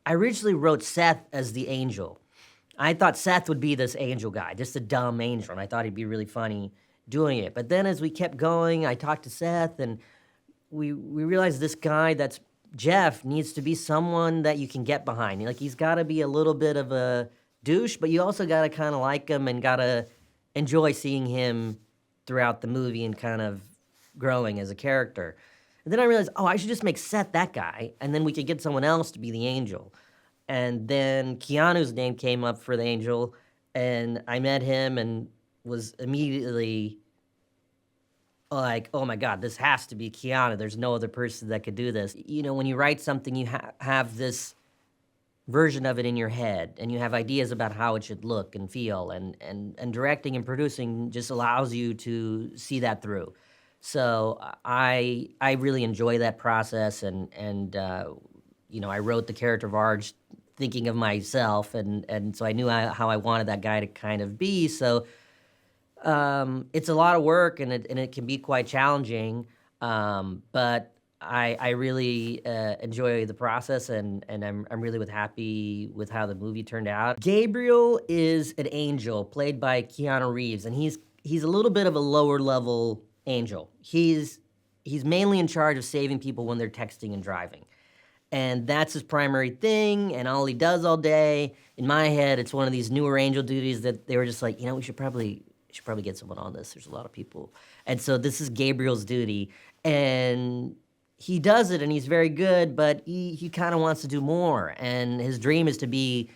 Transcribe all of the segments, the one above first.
I originally wrote Seth as the angel. I thought Seth would be this angel guy, just a dumb angel, and I thought he'd be really funny doing it. But then as we kept going, I talked to Seth, and we realized this guy that's Jeff needs to be someone that you can get behind. Like, he's got to be a little bit of a douche, but you also got to kind of like him and got to enjoy seeing him throughout the movie and kind of growing as a character. And then I realized, I should just make Seth that guy, and then we could get someone else to be the angel. And then Keanu's name came up for the angel, and I met him and was immediately like, oh my God, this has to be Keanu. There's no other person that could do this. You know, when you write something, you have this version of it in your head, and you have ideas about how it should look and feel, and directing and producing just allows you to see that through. So I really enjoy that process, and you know, I wrote the character of Arj thinking of myself, and so I knew how I wanted that guy to kind of be. So it's a lot of work, and it can be quite challenging, but I really enjoy the process, and I'm really happy with how the movie turned out. Gabriel is an angel played by Keanu Reeves, and he's a little bit of a lower level angel. He's mainly in charge of saving people when they're texting and driving. And that's his primary thing, and all he does all day. In my head, it's one of these newer angel duties that they were just like, you know, we should probably get someone on this. There's a lot of people. And so this is Gabriel's duty. And he does it, and he's very good, but he kind of wants to do more. And his dream is to be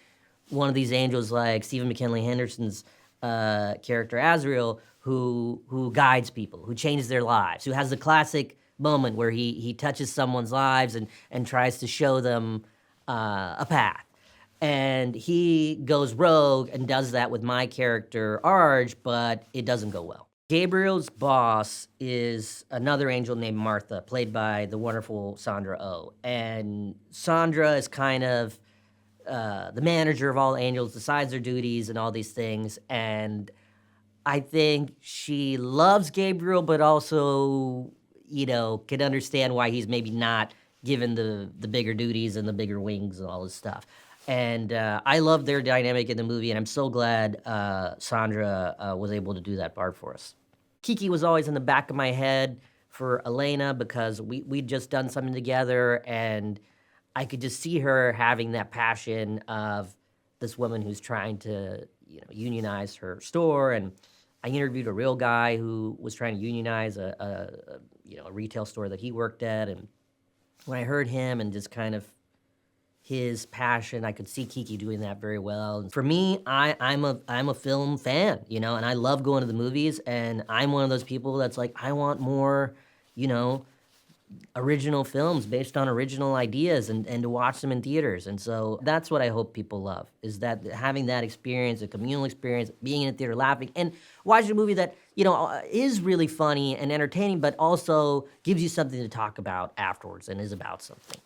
one of these angels like Stephen McKinley Henderson's character Azrael, who guides people, who changes their lives, who has the classic moment where he touches someone's lives and tries to show them a path. And he goes rogue and does that with my character, Arj, but it doesn't go well. Gabriel's boss is another angel named Martha, played by the wonderful Sandra Oh. And Sandra is kind of the manager of all angels, decides their duties and all these things. And I think she loves Gabriel, but also, you know, can understand why he's maybe not given the bigger duties and the bigger wings and all this stuff. And I love their dynamic in the movie, and I'm so glad Sandra was able to do that part for us. Kiki was always in the back of my head for Elena because we'd just done something together, and I could just see her having that passion of this woman who's trying to, you know, unionize her store. And I interviewed a real guy who was trying to unionize a retail store that he worked at, and when I heard him and just kind of his passion, I could see Kiki doing that very well. And for me, I'm a film fan, you know, and I love going to the movies, and I'm one of those people that's like, I want more, you know, original films based on original ideas and to watch them in theaters. And so that's what I hope people love, is that having that experience, a communal experience, being in a theater laughing, and watching a movie that, you know, is really funny and entertaining, but also gives you something to talk about afterwards and is about something.